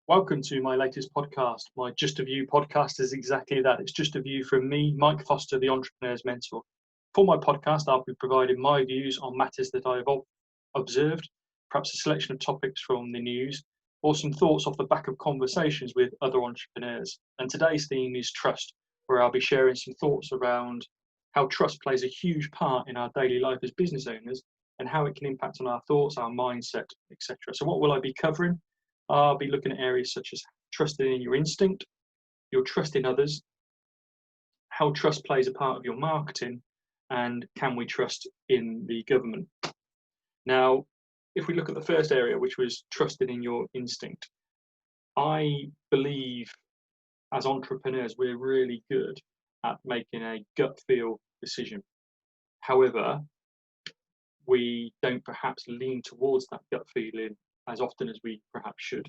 Welcome to my latest podcast. My Just a View podcast is exactly that. It's just a view from me, Mike Foster, the Entrepreneur's Mentor. For my podcast, I'll be providing my views on matters that I have observed, perhaps a selection of topics from the news, or some thoughts off the back of conversations with other entrepreneurs. And today's theme is trust, where I'll be sharing some thoughts around how trust plays a huge part in our daily life as business owners and how it can impact on our thoughts, our mindset, etc. So what will I be covering? I'll be looking at areas such as trusting in your instinct, your trust in others, how trust plays a part of your marketing, and can we trust in the government? Now, if we look at the first area, which was trusting in your instinct, I believe as entrepreneurs, we're really good at making a gut feel decision. However, we don't perhaps lean towards that gut feeling as often as we perhaps should,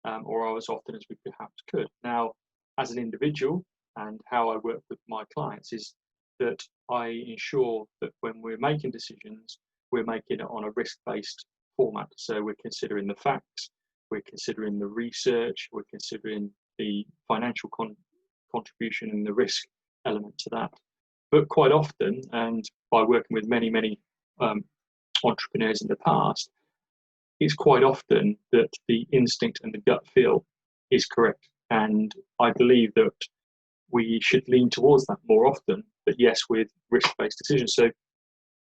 or as often as we perhaps could. Now, as an individual, and how I work with my clients is that I ensure that when we're making decisions, we're making it on a risk-based format. So we're considering the facts, we're considering the research, we're considering the financial contribution and the risk element to that. But quite often, and by working with many entrepreneurs in the past, it's quite often that the instinct and the gut feel is correct. And I believe that we should lean towards that more often, but yes, with risk-based decisions. So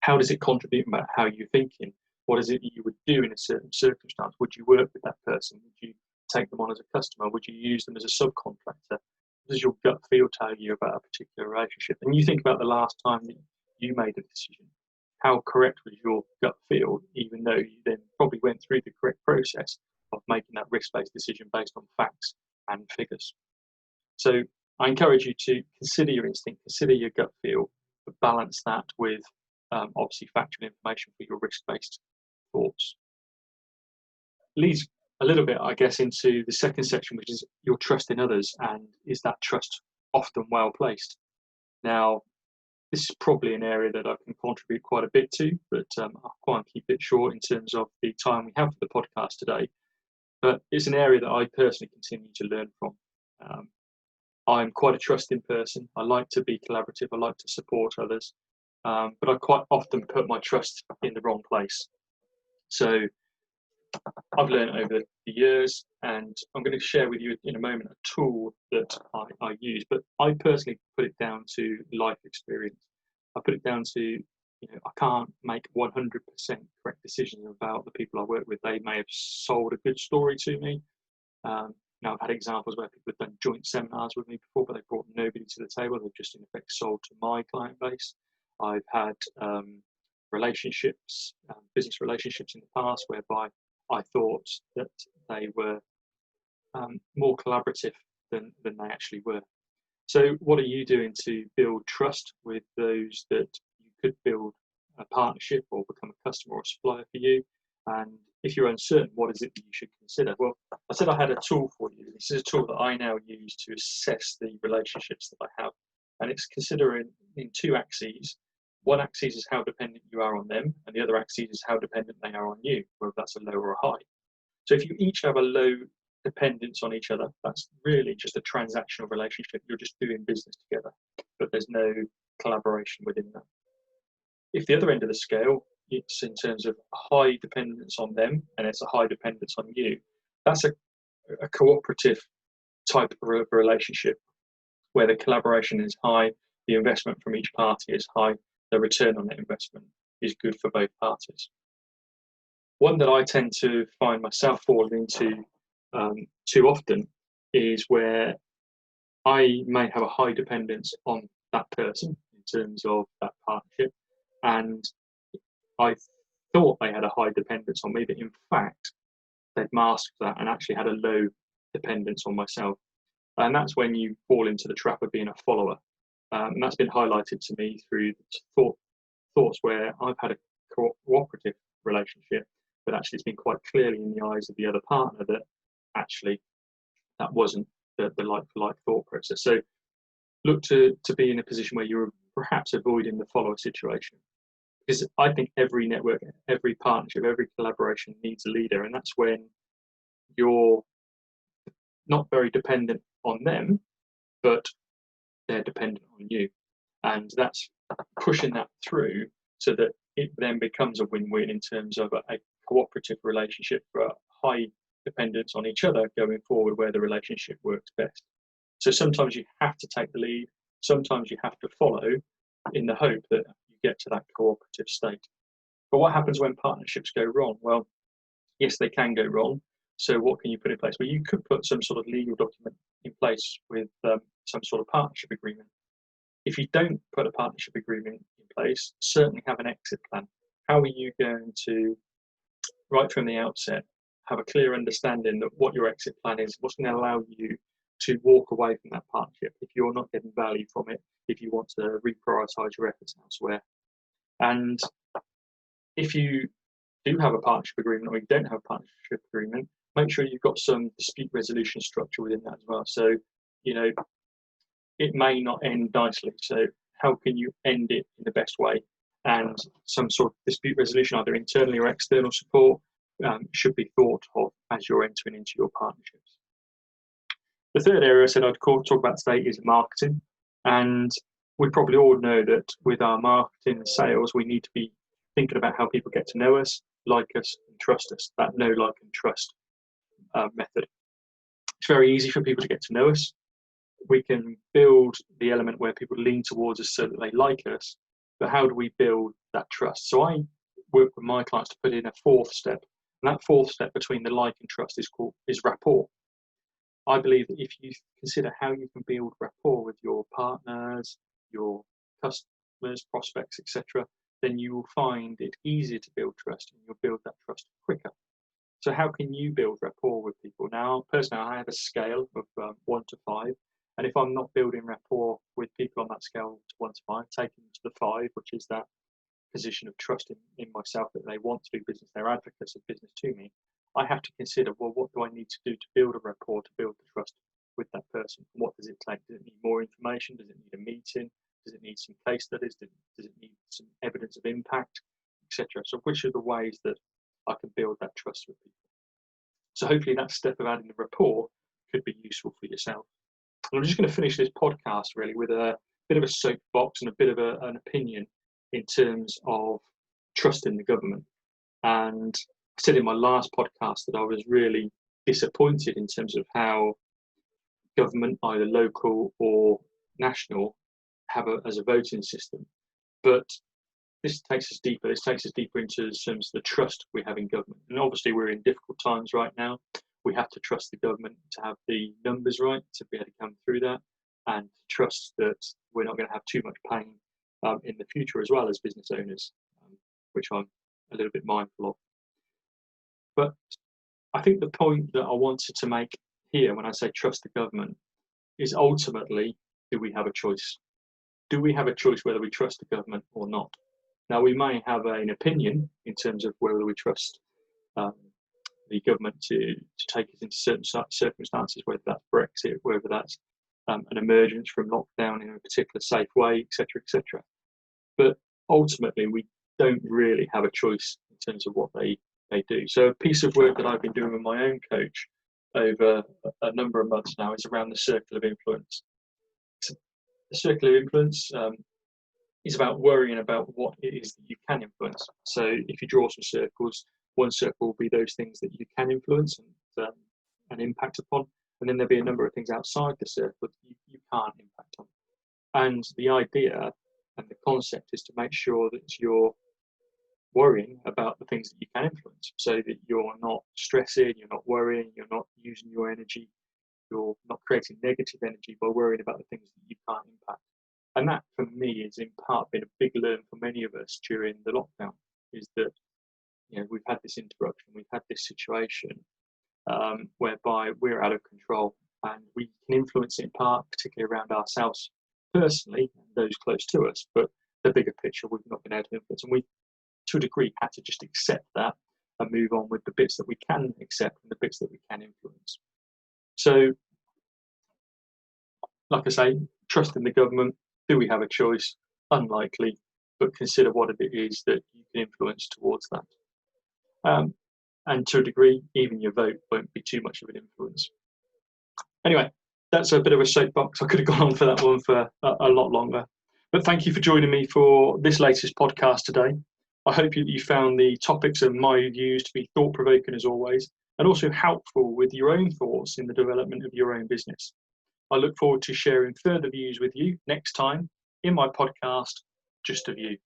how does it contribute about how you're thinking? What is it you would do in a certain circumstance? Would you work with that person? Would you take them on as a customer? Would you use them as a subcontractor? What does your gut feel tell you about a particular relationship? And you think about the last time that you made a decision. How correct was your gut feel, even though you then probably went through the correct process of making that risk-based decision based on facts and figures? So I encourage you to consider your instinct, consider your gut feel, but balance that with obviously factual information for your risk-based thoughts. Leads a little bit, I guess, into the second section, which is your trust in others, and is that trust often well placed? Now, this is probably an area that I can contribute quite a bit to, but I'll try and keep it short in terms of the time we have for the podcast today. But it's an area that I personally continue to learn from. I'm quite a trusting person. I like to be collaborative. I like to support others, but I quite often put my trust in the wrong place. So I've learned over the years, and I'm going to share with you in a moment a tool that I use, but I personally put it down to life experience. I put it down to, I can't make 100% correct decisions about the people I work with. They may have sold a good story to me. Now, I've had examples where people have done joint seminars with me before, but they brought nobody to the table. They've just, in effect, sold to my client base. I've had relationships, business relationships in the past, whereby I thought that they were more collaborative than they actually were. So what are you doing to build trust with those that you could build a partnership or become a customer or a supplier for you? And if you're uncertain, what is it that you should consider? Well, I said I had a tool for you. This is a tool that I now use to assess the relationships that I have. And it's considering in two axes. One axis is how dependent you are on them, and the other axis is how dependent they are on you, whether that's a low or a high. So if you each have a low dependence on each other, that's really just a transactional relationship. You're just doing business together, but there's no collaboration within that. If the other end of the scale, it's in terms of high dependence on them and it's a high dependence on you, that's a cooperative type of relationship where the collaboration is high, the investment from each party is high, the return on that investment is good for both parties. One that I tend to find myself falling into too often is where I may have a high dependence on that person in terms of that partnership, and I thought they had a high dependence on me, but in fact they'd masked that and actually had a low dependence on myself. And that's when you fall into the trap of being a follower. And that's been highlighted to me through thoughts where I've had a cooperative relationship, but actually it's been quite clearly in the eyes of the other partner that actually that wasn't the like-for-like thought process. So look to be in a position where you're perhaps avoiding the follower situation. Because I think every network, every partnership, every collaboration needs a leader, and that's when you're not very dependent on them, but they're dependent on you. And that's pushing that through so that it then becomes a win-win in terms of a cooperative relationship for a high dependence on each other going forward, where the relationship works best. So sometimes you have to take the lead, sometimes you have to follow in the hope that you get to that cooperative state. But what happens when partnerships go wrong? Well, yes, they can go wrong. So what can you put in place? Well, you could put some sort of legal document in place with some sort of partnership agreement. If you don't put a partnership agreement in place, certainly have an exit plan. How are you going to, right from the outset, have a clear understanding of what your exit plan is, what's going to allow you to walk away from that partnership if you're not getting value from it, if you want to reprioritize your efforts elsewhere. And if you do have a partnership agreement, or you don't have a partnership agreement, make sure you've got some dispute resolution structure within that as well. So, you know, it may not end nicely. So how can you end it in the best way? And some sort of dispute resolution, either internally or external support, should be thought of as you're entering into your partnerships. The third area I said I'd talk about today is marketing. And we probably all know that with our marketing and sales, we need to be thinking about how people get to know us, like us, and trust us. That know, like, and trust method. It's very easy for people to get to know us. We can build the element where people lean towards us so that they like us, but how do we build that trust? So I work with my clients to put in a fourth step, and that fourth step between the like and trust is rapport. I believe that if you consider how you can build rapport with your partners, your customers, prospects, etc., then you will find it easier to build trust, and you'll build that trust quicker. So how can you build rapport with people? Now, personally, I have a scale of 1 to 5. And if I'm not building rapport with people on that scale to 1 to 5, taking them to the 5, which is that position of trust in myself, that they want to do business, they're advocates of business to me, I have to consider, well, what do I need to do to build a rapport, to build the trust with that person? What does it take? Does it need more information? Does it need a meeting? Does it need some case studies? Does it need some evidence of impact, etc.? So which are the ways that I can build that trust with people? So hopefully that step of adding the rapport could be useful for yourself. And I'm just going to finish this podcast really with a bit of a soapbox and a bit of an opinion in terms of trusting the government. And I said in my last podcast that I was really disappointed in terms of how government, either local or national, have as a voting system. But this takes us deeper. This takes us deeper into terms of the trust we have in government. And obviously we're in difficult times right now. We have to trust the government to have the numbers right, to be able to come through that, and trust that we're not going to have too much pain in the future as well as business owners, which I'm a little bit mindful of. But I think the point that I wanted to make here when I say trust the government is ultimately, do we have a choice? Do we have a choice whether we trust the government or not? Now, we may have an opinion in terms of whether we trust the government to take us into certain circumstances, whether that's Brexit, whether that's an emergence from lockdown in a particular safe way, etc., etc. But ultimately, we don't really have a choice in terms of what they do. So a piece of work that I've been doing with my own coach over a number of months now is around the circle of influence. So the circle of influence is about worrying about what it is that you can influence. So if you draw some circles, one circle will be those things that you can influence and impact upon, and then there'll be a number of things outside the circle that you can't impact on. And the idea and the concept is to make sure that you're worrying about the things that you can influence, so that you're not stressing, you're not worrying, you're not using your energy, you're not creating negative energy by worrying about the things that you can't impact. And that, for me, is in part been a big learn for many of us during the lockdown, is that, you know, we've had this interruption, we've had this situation whereby we're out of control, and we can influence it in part, particularly around ourselves personally and those close to us, but the bigger picture we've not been able to influence, and we, to a degree, had to just accept that and move on with the bits that we can accept and the bits that we can influence. So, like I say, trust in the government. Do we have a choice? Unlikely, but consider what it is that you can influence towards that. And to a degree, even your vote won't be too much of an influence. Anyway, that's a bit of a soapbox. I could have gone on for that one for a lot longer. But thank you for joining me for this latest podcast today. I hope you found the topics and my views to be thought-provoking as always, and also helpful with your own thoughts in the development of your own business. I look forward to sharing further views with you next time in my podcast, Just a View.